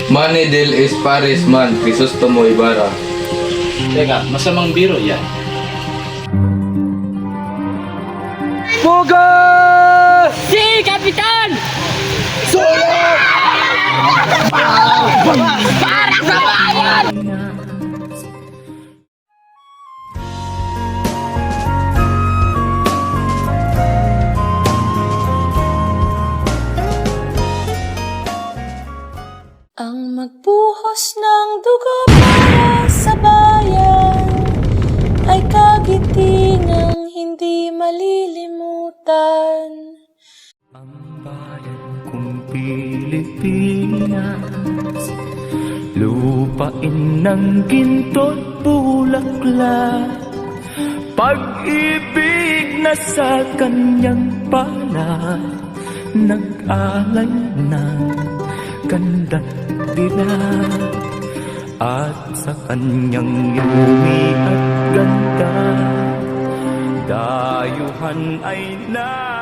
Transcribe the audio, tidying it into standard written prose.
Manny del Espares Man, Crisostomo Ibarra. Teka, masamang biro yan. Puga! Si Kapitan! Para sa bayan! Ang magbuhos ng dugo para sa bayan ay kagitingang hindi malilimutan. Ang bayan kong Pilipinas, lupain ng ginto't bulaklak, pag-ibig na sa kanyang palad, nag-alay ng ganda dilag, at sa kanyang yumi at ganda, dayuhan ay na